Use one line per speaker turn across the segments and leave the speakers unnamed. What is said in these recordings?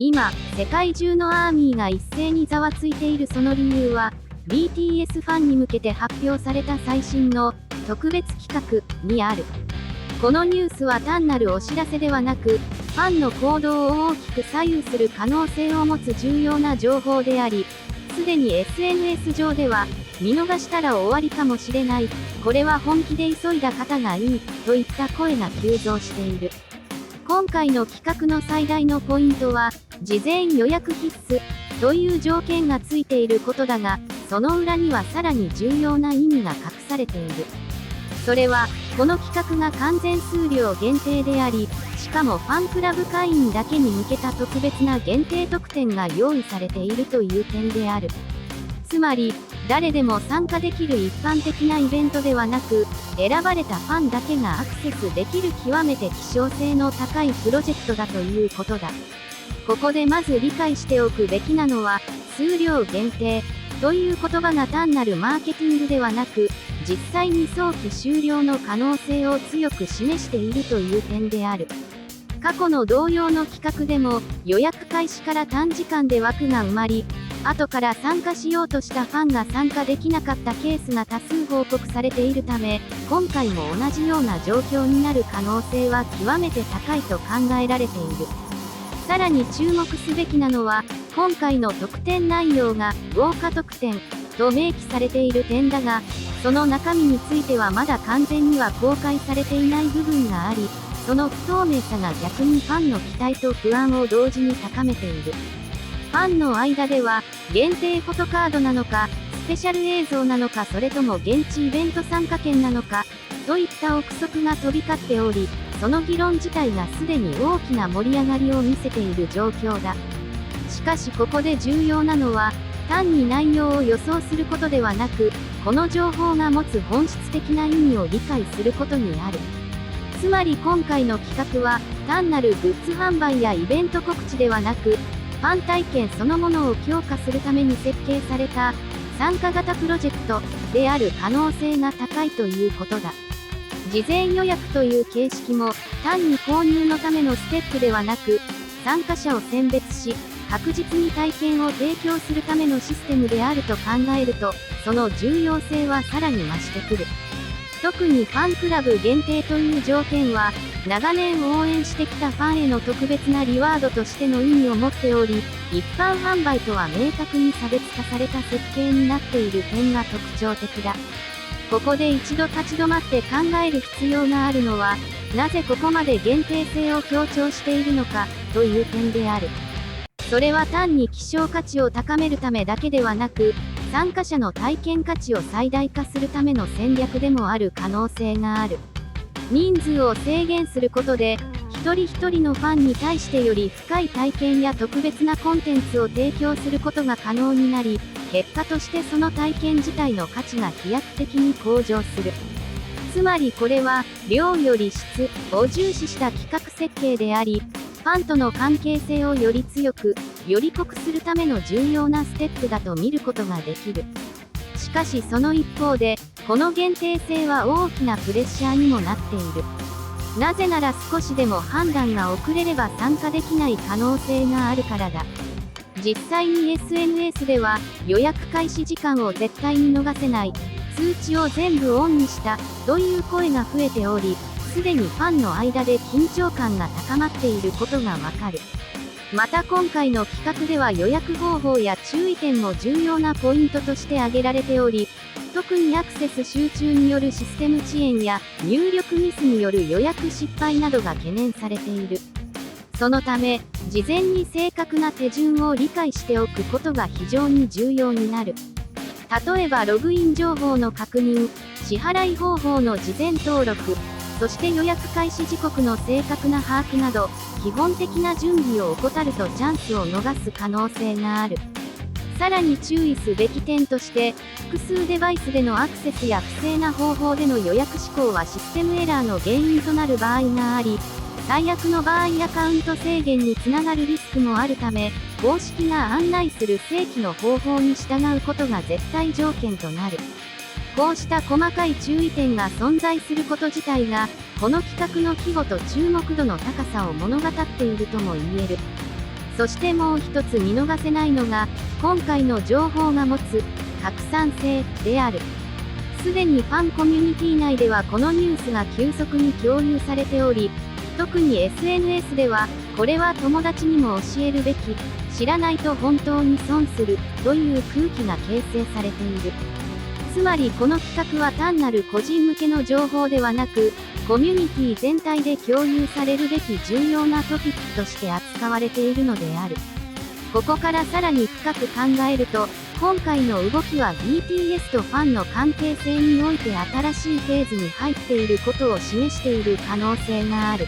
今、世界中のアーミーが一斉にざわついているその理由は、BTS ファンに向けて発表された最新の特別企画にある。このニュースは単なるお知らせではなく、ファンの行動を大きく左右する可能性を持つ重要な情報であり、すでに SNS 上では、見逃したら終わりかもしれない、これは本気で急いだ方がいい、といった声が急増している。今回の企画の最大のポイントは、事前予約必須という条件がついていることだが、その裏にはさらに重要な意味が隠されている。それは、この企画が完全数量限定であり、しかもファンクラブ会員だけに向けた特別な限定特典が用意されているという点である。つまり、誰でも参加できる一般的なイベントではなく、選ばれたファンだけがアクセスできる極めて希少性の高いプロジェクトだということだ。ここでまず理解しておくべきなのは、数量限定という言葉が単なるマーケティングではなく、実際に早期終了の可能性を強く示しているという点である。過去の同様の企画でも、予約開始から短時間で枠が埋まり、後から参加しようとしたファンが参加できなかったケースが多数報告されているため、今回も同じような状況になる可能性は極めて高いと考えられている。さらに注目すべきなのは、今回の特典内容が豪華特典と明記されている点だが、その中身についてはまだ完全には公開されていない部分があり、その不透明さが逆にファンの期待と不安を同時に高めている。ファンの間では、限定フォトカードなのか、スペシャル映像なのかそれとも現地イベント参加券なのか、といった憶測が飛び交っており、その議論自体がすでに大きな盛り上がりを見せている状況だ。しかしここで重要なのは、単に内容を予想することではなく、この情報が持つ本質的な意味を理解することにある。つまり今回の企画は、単なるグッズ販売やイベント告知ではなく、ファン体験そのものを強化するために設計された参加型プロジェクトである可能性が高いということだ。事前予約という形式も単に購入のためのステップではなく、参加者を選別し、確実に体験を提供するためのシステムであると考えると、その重要性はさらに増してくる。特にファンクラブ限定という条件は、長年応援してきたファンへの特別なリワードとしての意味を持っており、一般販売とは明確に差別化された設計になっている点が特徴的だ。ここで一度立ち止まって考える必要があるのは、なぜここまで限定性を強調しているのか、という点である。それは単に希少価値を高めるためだけではなく、参加者の体験価値を最大化するための戦略でもある可能性がある。人数を制限することで、一人一人のファンに対してより深い体験や特別なコンテンツを提供することが可能になり、結果としてその体験自体の価値が飛躍的に向上する。つまりこれは、量より質を重視した企画設計であり、ファンとの関係性をより強く、より濃くするための重要なステップだと見ることができる。しかしその一方で、この限定性は大きなプレッシャーにもなっている。なぜなら少しでも判断が遅れれば参加できない可能性があるからだ。実際に SNS では、予約開始時間を絶対に逃せない、通知を全部オンにした、という声が増えており、すでにファンの間で緊張感が高まっていることがわかる。また今回の企画では予約方法や注意点も重要なポイントとして挙げられており、特にアクセス集中によるシステム遅延や入力ミスによる予約失敗などが懸念されている。そのため、事前に正確な手順を理解しておくことが非常に重要になる。例えばログイン情報の確認、支払い方法の事前登録、そして予約開始時刻の正確な把握など、基本的な準備を怠るとチャンスを逃す可能性がある。さらに注意すべき点として、複数デバイスでのアクセスや不正な方法での予約施行はシステムエラーの原因となる場合があり、最悪の場合アカウント制限につながるリスクもあるため、公式が案内する正規の方法に従うことが絶対条件となる。こうした細かい注意点が存在すること自体が、この企画の規模と注目度の高さを物語っているとも言える。そしてもう一つ見逃せないのが、今回の情報が持つ拡散性である。すでにファンコミュニティ内ではこのニュースが急速に共有されており、特に SNS では、これは友達にも教えるべき、知らないと本当に損する、という空気が形成されている。つまりこの企画は単なる個人向けの情報ではなく、コミュニティ全体で共有されるべき重要なトピックとして扱われているのである。ここからさらに深く考えると、今回の動きは BTS とファンの関係性において新しいフェーズに入っていることを示している可能性がある。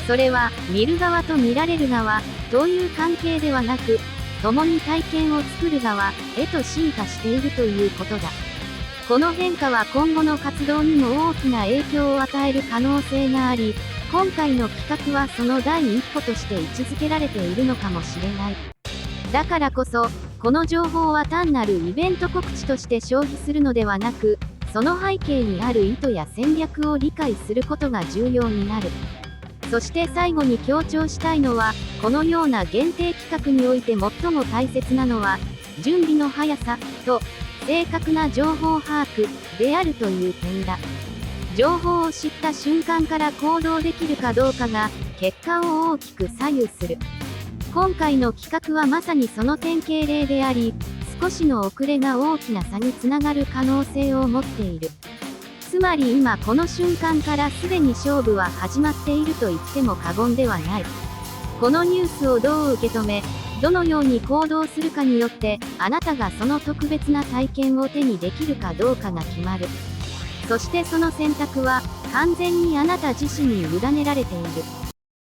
それは、見る側と見られる側、という関係ではなく、共に体験を作る側、へと進化しているということだ。この変化は今後の活動にも大きな影響を与える可能性があり、今回の企画はその第一歩として位置づけられているのかもしれない。だからこそ、この情報は単なるイベント告知として消費するのではなく、その背景にある意図や戦略を理解することが重要になる。そして最後に強調したいのは、このような限定企画において最も大切なのは、準備の速さと正確な情報把握であるという点だ。情報を知った瞬間から行動できるかどうかが、結果を大きく左右する。今回の企画はまさにその典型例であり、少しの遅れが大きな差につながる可能性を持っている。つまり今この瞬間からすでに勝負は始まっていると言っても過言ではない。このニュースをどう受け止め、どのように行動するかによって、あなたがその特別な体験を手にできるかどうかが決まる。そしてその選択は、完全にあなた自身に委ねられている。